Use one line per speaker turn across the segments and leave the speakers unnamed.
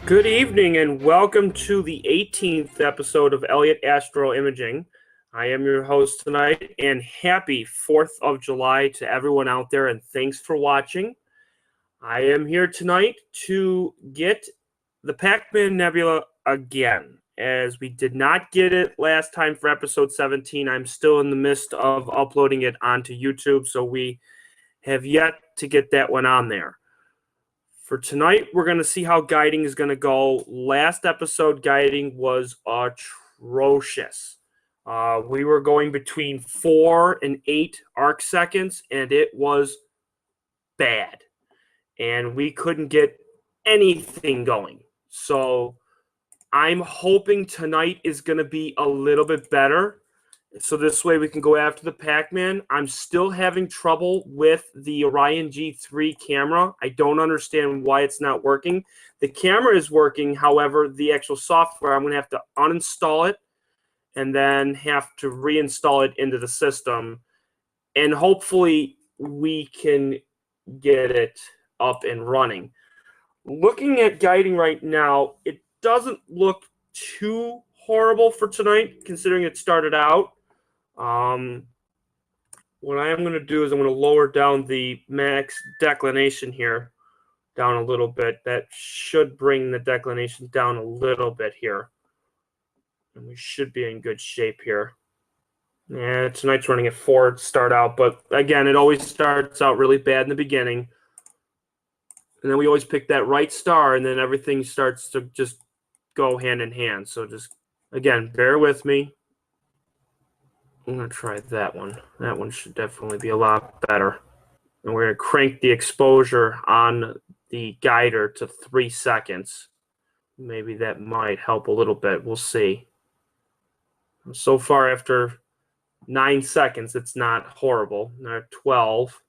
Good evening and welcome to the 18th episode of Elliott Astro-Imaging. I am your host tonight, and happy 4th of July to everyone out there, and thanks for watching. I am here tonight to get the Pacman Nebula again, as we did not get it last time for episode 17. I'm still in the midst of uploading it onto YouTube, so we have yet to get that one on there. For tonight, we're going to see how guiding is going to go. Last episode, guiding was atrocious. We were going between 4 and 8 arc seconds, and it was bad. And we couldn't get anything going. So I'm hoping tonight is going to be a little bit better. So this way we can go after the Pacman. I'm still having trouble with the Orion G3 camera. I don't understand why it's not working. The camera is working. However, the actual software, I'm going to have to uninstall it and then have to reinstall it into the system. And hopefully we can get it up and running. Looking at guiding right now, it doesn't look too horrible for tonight, considering it started out. What I am going to do is I'm going to lower down the max declination here down a little bit. That should bring the declination down a little bit here. And we should be in good shape here. Yeah, tonight's running at 4 to start out, but again, it always starts out really bad in the beginning. And then we always pick that right star, and then everything starts to just go hand in hand. So just, again, bear with me. I'm going to try that one. That one should definitely be a lot better. And we're going to crank the exposure on the guider to 3 seconds. Maybe that might help a little bit. We'll see. So far, after 9 seconds, it's not horrible. Now 12.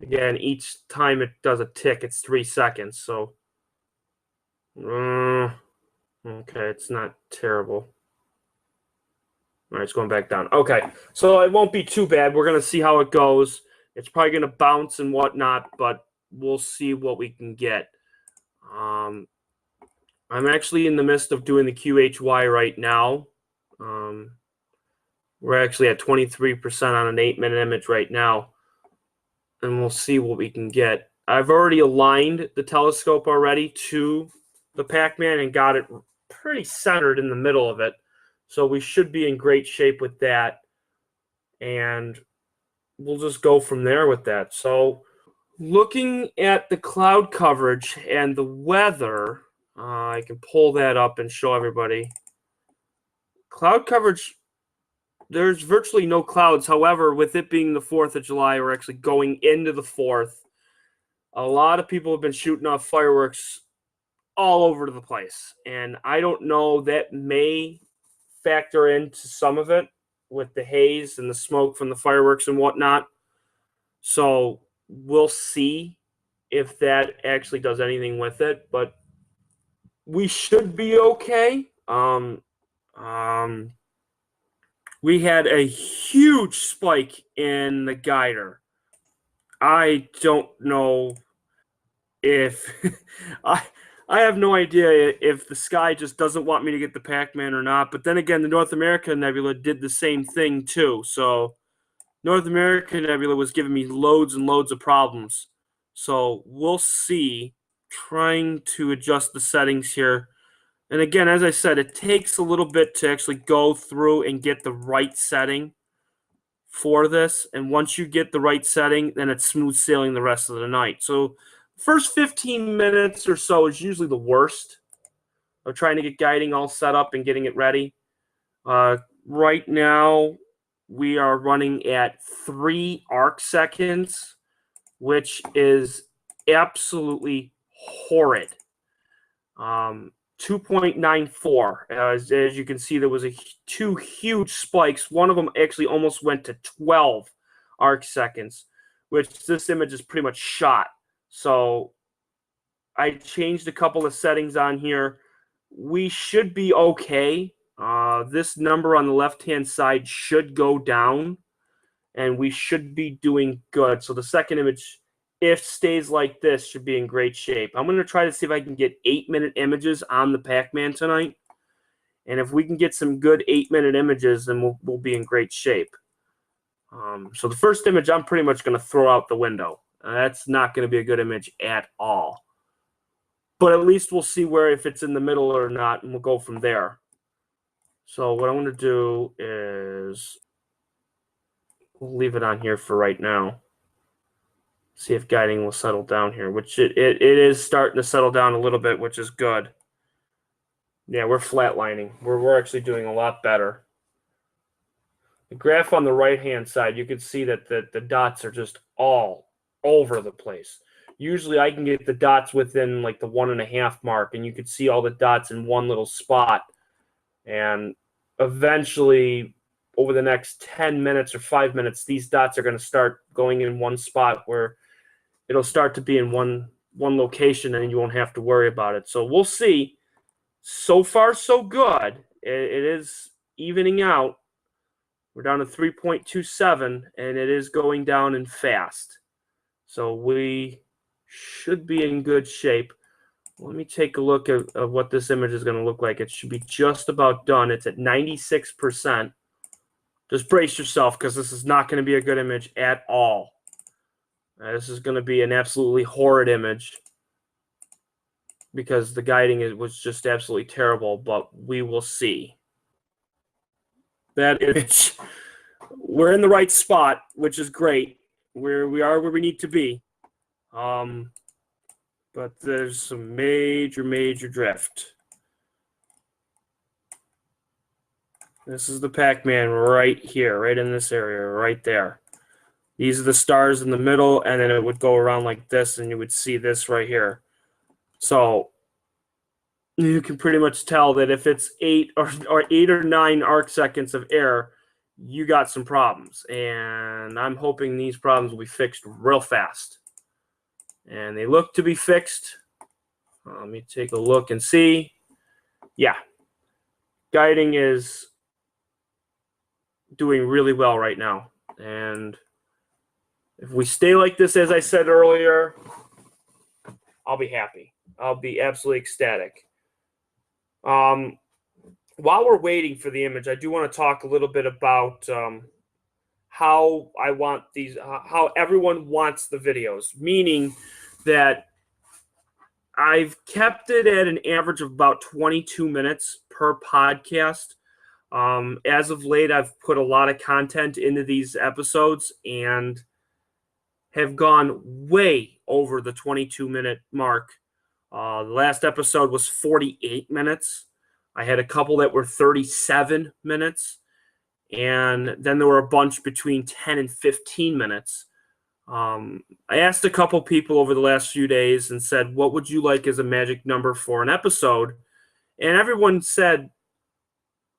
Again, each time it does a tick, it's 3 seconds. So, okay, it's not terrible. All right, it's going back down. Okay, so it won't be too bad. We're going to see how it goes. It's probably going to bounce and whatnot, but we'll see what we can get. I'm actually in the midst of doing the QHY right now. We're actually at 23% on an 8-minute image right now, and we'll see what we can get. I've already aligned the telescope already to the Pacman and got it pretty centered in the middle of it. So we should be in great shape with that, and we'll just go from there with that. So looking at the cloud coverage and the weather, I can pull that up and show everybody. Cloud coverage, there's virtually no clouds. However, with it being the 4th of July, we're actually going into the 4th. A lot of people have been shooting off fireworks all over the place, and I don't know, that may factor into some of it with the haze and the smoke from the fireworks and whatnot. So we'll see if that actually does anything with it, but we should be okay. We had a huge spike in the guider. I don't know if I have no idea if the sky just doesn't want me to get the Pacman or not. But then again, the North America Nebula did the same thing too. So North America Nebula was giving me loads and loads of problems. So we'll see. Trying to adjust the settings here. And again, as I said, it takes a little bit to actually go through and get the right setting for this. And once you get the right setting, then it's smooth sailing the rest of the night. So first 15 minutes or so is usually the worst of trying to get guiding all set up and getting it ready. Right now, we are running at 3 arc seconds, which is absolutely horrid. 2.94. As you can see, there was 2 huge spikes. One of them actually almost went to 12 arc seconds, which this image is pretty much shot. So I changed a couple of settings on here. We should be okay. This number on the left-hand side should go down, and we should be doing good. So the second image if stays like this, should be in great shape. I'm going to try to see if I can get 8-minute images on the Pacman tonight. And if we can get some good 8-minute images, then we'll be in great shape. So the first image I'm pretty much going to throw out the window. That's not going to be a good image at all. But at least we'll see where if it's in the middle or not, and we'll go from there. So what I'm going to do is we'll leave it on here for right now. See if guiding will settle down here, which it is starting to settle down a little bit, which is good. Yeah, we're flatlining. We're actually doing a lot better. The graph on the right-hand side, you can see that the dots are just all over the place. Usually I can get the dots within like the 1.5 mark, and you could see all the dots in one little spot. And eventually, over the next 10 minutes or 5 minutes, these dots are going to start going in one spot where it'll start to be in one location, and you won't have to worry about it. So we'll see. So far, so good. It is evening out. We're down to 3.27, and it is going down and fast. So we should be in good shape. Let me take a look at what this image is going to look like. It should be just about done. It's at 96%. Just brace yourself, because this is not going to be a good image at all. This is going to be an absolutely horrid image, because the guiding was just absolutely terrible, but we will see. That image, we're in the right spot, which is great. We are where we need to be. But there's some major drift. This is the Pacman right here, right in this area, right there. These are the stars in the middle, and then it would go around like this, and you would see this right here. So you can pretty much tell that if it's 8 or 9 arc seconds of error, you got some problems. And I'm hoping these problems will be fixed real fast. And they look to be fixed. Let me take a look and see. Yeah. Guiding is doing really well right now. And if we stay like this, as I said earlier, I'll be happy. I'll be absolutely ecstatic. While we're waiting for the image, I do want to talk a little bit about how I want these, how everyone wants the videos, meaning that I've kept it at an average of about 22 minutes per podcast. As of late, I've put a lot of content into these episodes and have gone way over the 22-minute mark. The last episode was 48 minutes. I had a couple that were 37 minutes, and then there were a bunch between 10 and 15 minutes. I asked a couple people over the last few days and said, what would you like as a magic number for an episode? And everyone said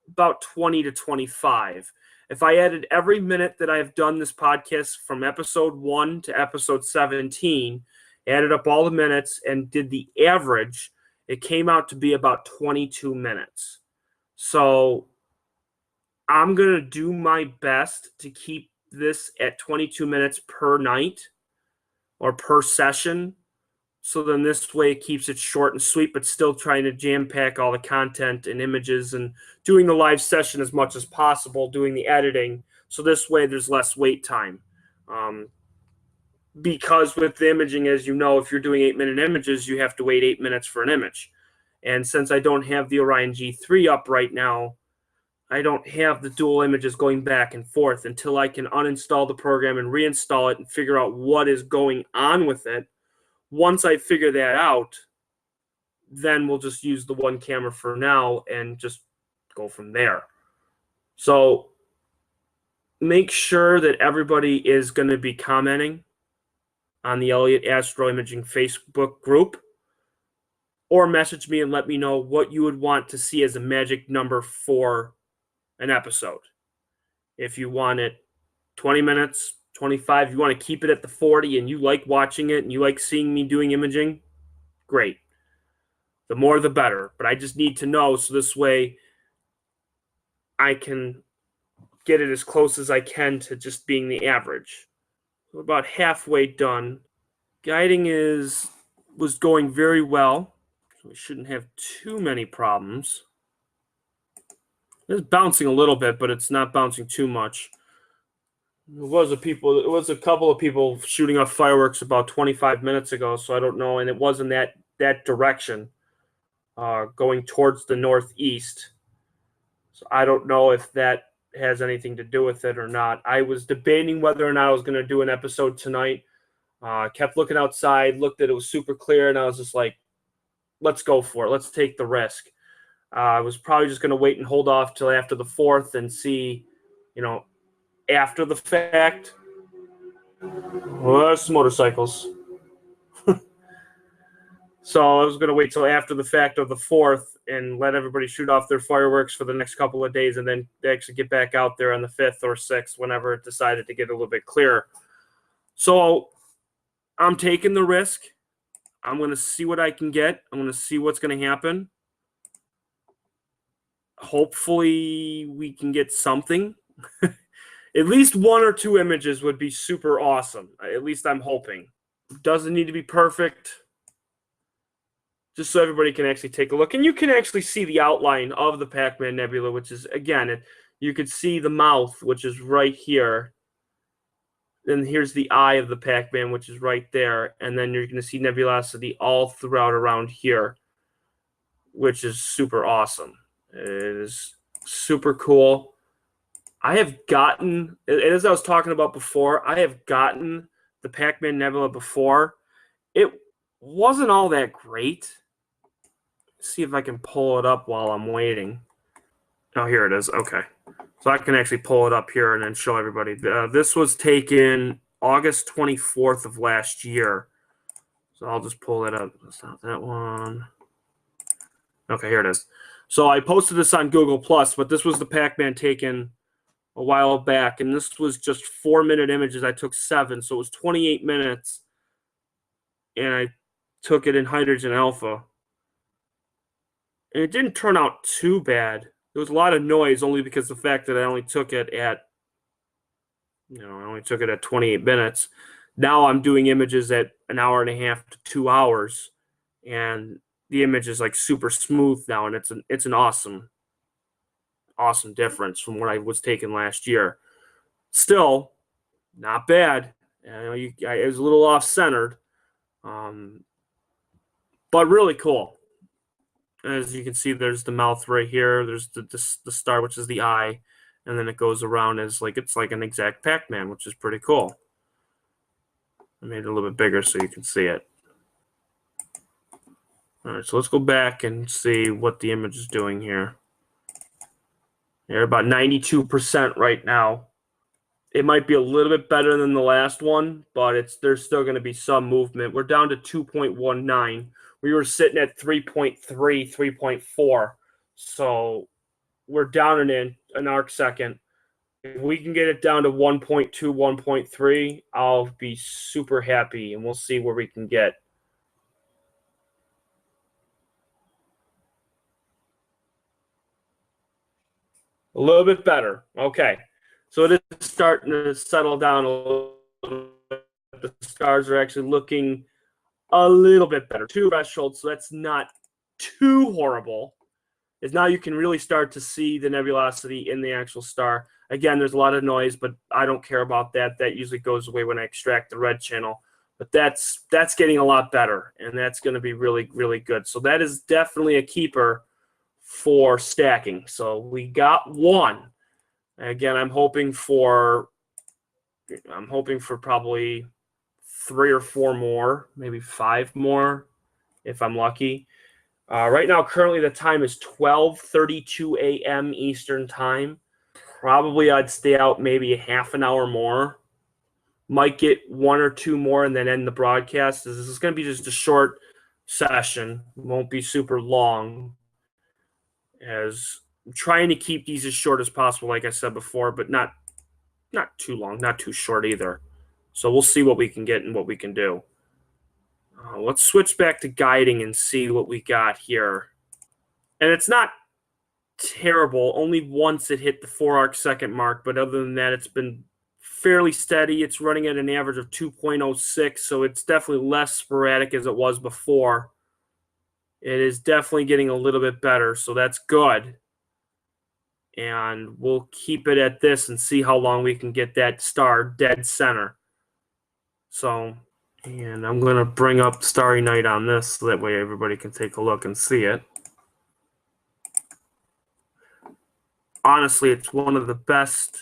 about 20 to 25. If I added every minute that I've done this podcast from episode 1 to episode 17, added up all the minutes and did the average, it came out to be about 22 minutes. So I'm going to do my best to keep this at 22 minutes per night or per session. So then this way it keeps it short and sweet, but still trying to jam pack all the content and images and doing the live session as much as possible, doing the editing. So this way there's less wait time. Because with the imaging, as you know, if you're doing 8-minute images, you have to wait 8 minutes for an image. And since I don't have the Orion G3 up right now, I don't have the dual images going back and forth until I can uninstall the program and reinstall it and figure out what is going on with it. Once I figure that out, then we'll just use the one camera for now and just go from there. So make sure that everybody is going to be commenting on the Elliott Astro-Imaging Facebook group, or message me and let me know what you would want to see as a magic number for an episode. If you want it 20 minutes, 25, you want to keep it at the 40 and you like watching it and you like seeing me doing imaging, great. The more the better. But I just need to know so this way I can get it as close as I can to just being the average. We're about halfway done. Guiding was going very well. So we shouldn't have too many problems. It's bouncing a little bit, but it's not bouncing too much. It was a couple of people shooting off fireworks about 25 minutes ago, so I don't know, and it wasn't that direction, going towards the northeast. So I don't know if that has anything to do with it or not. I was debating whether or not I was going to do an episode tonight. Kept looking outside, looked at it, was super clear, and I was just like, let's go for it. Let's take the risk. I was probably just going to wait and hold off till after the 4th and see, after the fact. Well, there's some motorcycles. So I was going to wait till after the fact of the 4th and let everybody shoot off their fireworks for the next couple of days and then actually get back out there on the 5th or 6th whenever it decided to get a little bit clearer. So I'm taking the risk. I'm going to see what I can get. I'm going to see what's going to happen. Hopefully we can get something. At least 1 or 2 images would be super awesome. At least I'm hoping. Doesn't need to be perfect. Just so everybody can actually take a look. And you can actually see the outline of the Pacman Nebula, which is, again, you could see the mouth, which is right here. And here's the eye of the Pacman, which is right there. And then you're going to see nebulosity all throughout around here, which is super awesome. It is super cool. I have gotten, as I was talking about before, I have gotten the Pacman Nebula before. It wasn't all that great. Let's see if I can pull it up while I'm waiting. Oh, here it is. Okay. So I can actually pull it up here and then show everybody. This was taken August 24th of last year. So I'll just pull it up. That's not that one. Okay, here it is. So I posted this on Google+, but this was the Pacman taken a while back, and this was just 4-minute images. I took 7, so it was 28 minutes, and I took it in hydrogen alpha. And it didn't turn out too bad. There was a lot of noise only because of the fact that I only took it at, I only took it at 28 minutes. Now I'm doing images at 1.5 to 2 hours, and the image is like super smooth now, and it's an awesome difference from what I was taking last year. Still, not bad. It was a little off-centered, but really cool. As you can see, there's the mouth right here. There's the star, which is the eye, and then it goes around as it's like an exact Pacman, which is pretty cool. I made it a little bit bigger so you can see it. All right, so let's go back and see what the image is doing here. They're about 92% right now. It might be a little bit better than the last one, but there's still going to be some movement. We're down to 2.19. We were sitting at 3.3, 3.4. So we're down an arc second. If we can get it down to 1.2, 1.3, I'll be super happy, and we'll see where we can get. A little bit better. Okay. So it is starting to settle down a little bit. The stars are actually looking a little bit better. 2 thresholds, so that's not too horrible. Is now you can really start to see the nebulosity in the actual star. Again, there's a lot of noise, but I don't care about that. That usually goes away when I extract the red channel. But that's getting a lot better, and that's going to be really, really good. So that is definitely a keeper for stacking. So we got 1. Again, I'm hoping for probably 3 or 4 more, maybe 5 more if I'm lucky. Right now, currently the time is 12:32 a.m. Eastern time. Probably I'd stay out maybe a half an hour more. Might get 1 or 2 more and then end the broadcast. This is going to be just a short session. It won't be super long. As I'm trying to keep these as short as possible, like I said before, but not too long, not too short either. So we'll see what we can get and what we can do. Let's switch back to guiding and see what we got here. And it's not terrible. Only once it hit the 4 arc second mark, but other than that, it's been fairly steady. It's running at an average of 2.06, so it's definitely less sporadic as it was before. It is definitely getting a little bit better, so that's good. And we'll keep it at this and see how long we can get that star dead center. So, and I'm going to bring up Starry Night on this so that way everybody can take a look and see it. Honestly, it's one of the best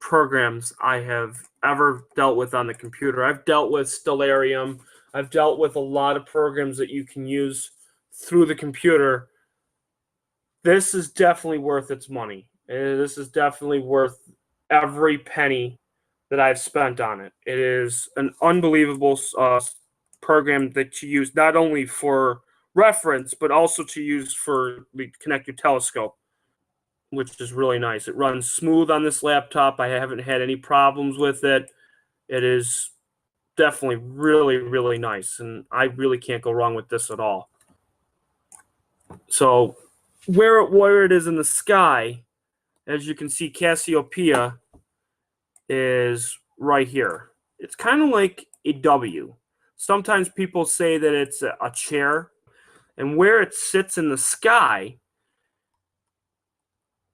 programs I have ever dealt with on the computer. I've dealt with Stellarium. I've dealt with a lot of programs that you can use through the computer. This is definitely worth its money. This is definitely worth every penny that I've spent on it. It is an unbelievable program that you use not only for reference, but also to use for connect your telescope, which is really nice. It runs smooth on this laptop. I haven't had any problems with it. It is definitely really, really nice, and I really can't go wrong with this at all. So where it is in the sky, as you can see, Cassiopeia is right here. It's kind of like a W. Sometimes people say that it's a chair, and where it sits in the sky,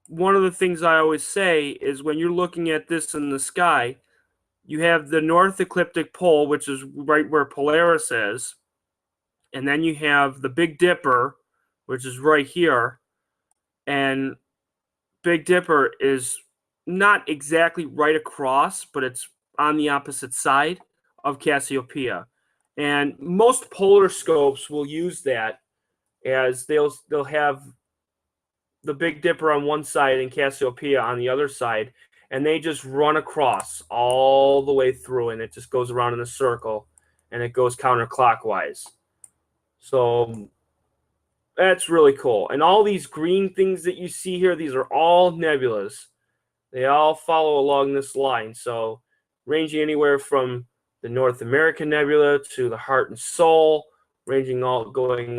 one of the things I always say is when you're looking at this in the sky, you have the North Ecliptic Pole, which is right where Polaris is, and then you have the Big Dipper, which is right here, and Big Dipper is not exactly right across, but it's on the opposite side of Cassiopeia. And most polar scopes will use that, as they'll have the Big Dipper on one side and Cassiopeia on the other side, and they just run across all the way through, and it just goes around in a circle, and it goes counterclockwise. So that's really cool. And all these green things that you see here, these are all nebulas. They all follow along this line. So ranging anywhere from the North American Nebula to the Heart and Soul, going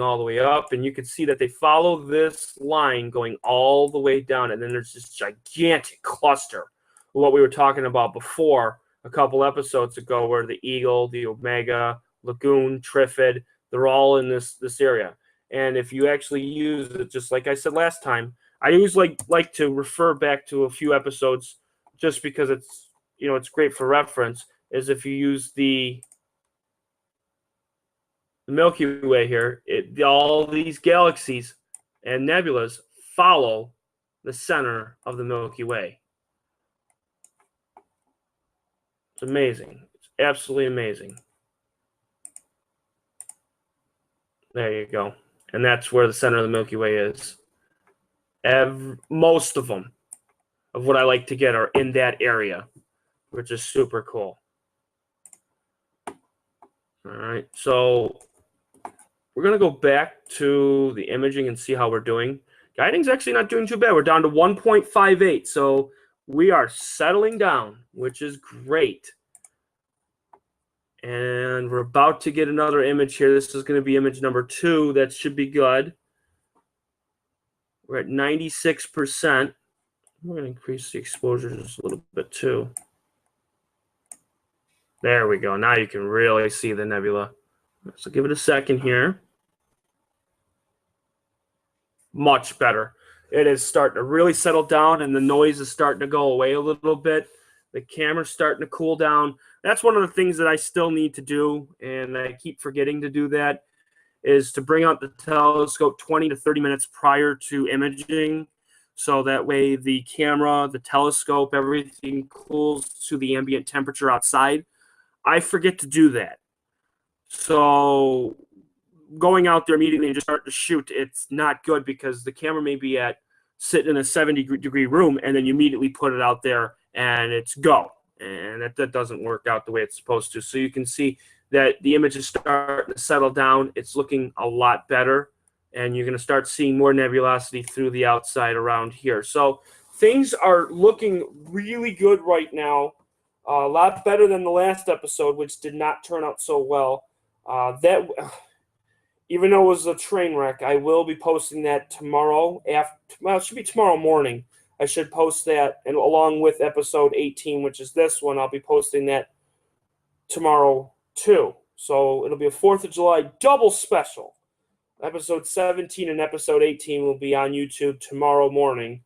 all the way up. And you can see that they follow this line going all the way down. And then there's this gigantic cluster, what we were talking about before a couple episodes ago, where the Eagle, the Omega, Lagoon, Trifid, they're all in this area. And if you actually use it, just like I said last time, I always like to refer back to a few episodes just because it's great for reference, is if you use the Milky Way here, all these galaxies and nebulas follow the center of the Milky Way. It's amazing. It's absolutely amazing. There you go. And that's where the center of the Milky Way is. Most of them, of what I like to get, are in that area, which is super cool. All right, so we're going to go back to the imaging and see how we're doing. Guiding's actually not doing too bad. We're down to 1.58, so we are settling down, which is great. And we're about to get another image here. This is going to be image number 2. That should be good. We're at 96%. We're going to increase the exposure just a little bit too. There we go. Now you can really see the nebula. So give it a second here. Much better. It is starting to really settle down, and the noise is starting to go away a little bit. The camera's starting to cool down. That's one of the things that I still need to do, and I keep forgetting to do that, is to bring out the telescope 20 to 30 minutes prior to imaging, so that way the camera, the telescope, everything cools to the ambient temperature outside. I forget to do that. So going out there immediately and just start to shoot, it's not good, because the camera may be sitting in a 70-degree room, and then you immediately put it out there and it's go. And that doesn't work out the way it's supposed to. So you can see that the image is starting to settle down. It's looking a lot better, and you're going to start seeing more nebulosity through the outside around here. So things are looking really good right now. A lot better than the last episode, which did not turn out so well. Even though it was a train wreck, I will be posting that tomorrow. Well, it should be tomorrow morning. I should post that, and along with episode 18, which is this one, I'll be posting that tomorrow too. So it'll be a 4th of July double special. Episode 17 and episode 18 will be on YouTube tomorrow morning,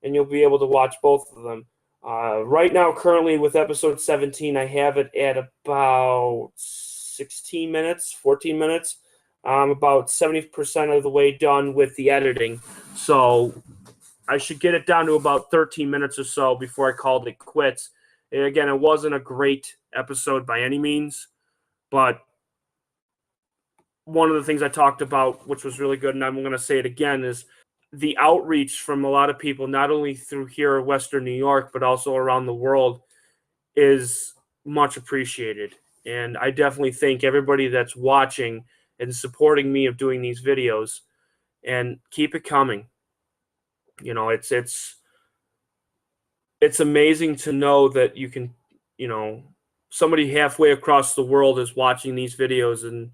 and you'll be able to watch both of them. Right now, currently with episode 17, I have it at about 16 minutes, 14 minutes. I'm about 70% of the way done with the editing. So I should get it down to about 13 minutes or so before I called it quits. And again, it wasn't a great episode by any means, but one of the things I talked about, which was really good, and I'm going to say it again, is the outreach from a lot of people, not only through here in Western New York, but also around the world, is much appreciated. And I definitely thank everybody that's watching and supporting me of doing these videos, and keep it coming. You know, it's amazing to know that you can, you know, somebody halfway across the world is watching these videos and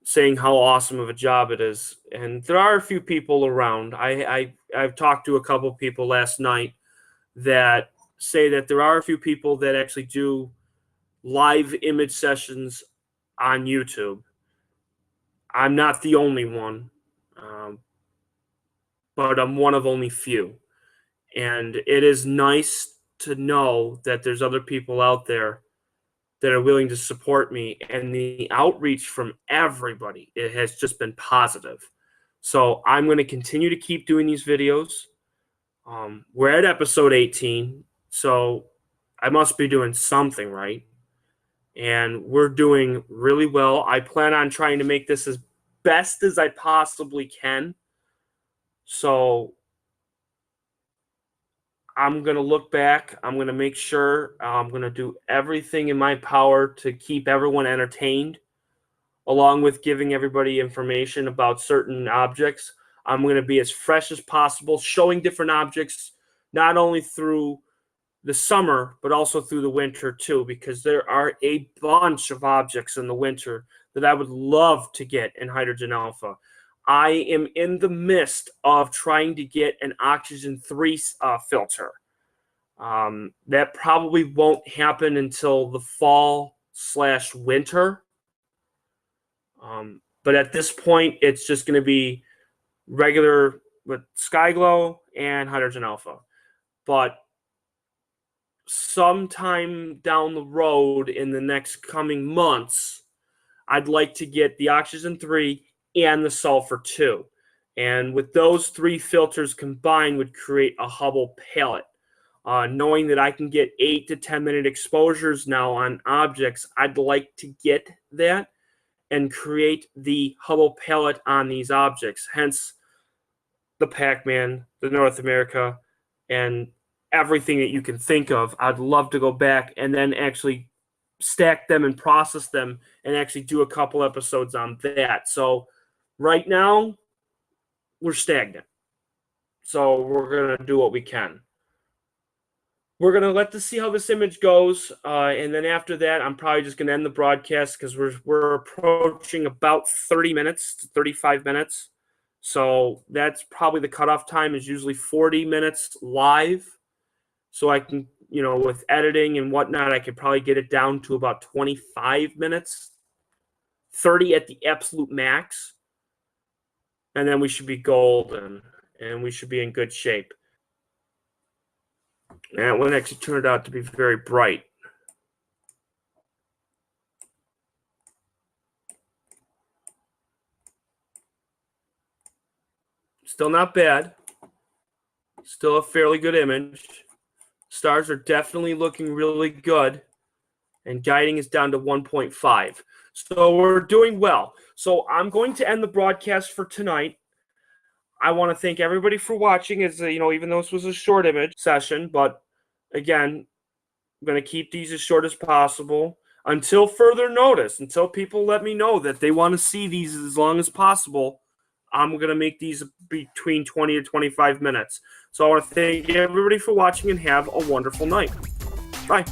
saying how awesome of a job it is. And there are a few people around. I've talked to a couple people last night that say that there are a few people that actually do live image sessions on YouTube. I'm not the only one, but I'm one of only few. And it is nice to know that there's other people out there that are willing to support me, and the outreach from everybody, it has just been positive. So I'm going to continue to keep doing these videos. We're at episode 18, so I must be doing something right. And we're doing really well. I plan on trying to make this as best as I possibly can. So I'm going to look back. I'm going to make sure I'm going to do everything in my power to keep everyone entertained, along with giving everybody information about certain objects. I'm going to be as fresh as possible, showing different objects, not only through the summer, but also through the winter too, because there are a bunch of objects in the winter that I would love to get in hydrogen alpha. I am in the midst of trying to get an oxygen 3 filter. That probably won't happen until the fall/winter. But at this point, it's just going to be regular with sky glow and hydrogen alpha. But sometime down the road in the next coming months, I'd like to get the oxygen 3 and the sulfur 2. And with those 3 filters combined would create a Hubble palette. Knowing that I can get 8 to 10 minute exposures now on objects, I'd like to get that and create the Hubble palette on these objects. Hence the Pacman, the North America, and everything that you can think of. I'd love to go back and then actually stack them and process them and actually do a couple episodes on that. So right now, we're stagnant. So we're going to do what we can. We're going to see how this image goes. And then after that, I'm probably just going to end the broadcast because we're approaching about 30 minutes to 35 minutes. So that's probably the cutoff time is usually 40 minutes live. So I can, you know, with editing and whatnot, I could probably get it down to about 25 minutes, 30 at the absolute max. And then we should be golden and we should be in good shape. And that one actually turned out to be very bright. Still not bad. Still a fairly good image. Stars are definitely looking really good. And guiding is down to 1.5. So we're doing well. So I'm going to end the broadcast for tonight. I want to thank everybody for watching. As you know, even though this was a short image session, but again, I'm going to keep these as short as possible until further notice, until people let me know that they want to see these as long as possible. I'm going to make these between 20 to 25 minutes. So I want to thank everybody for watching and have a wonderful night. Bye.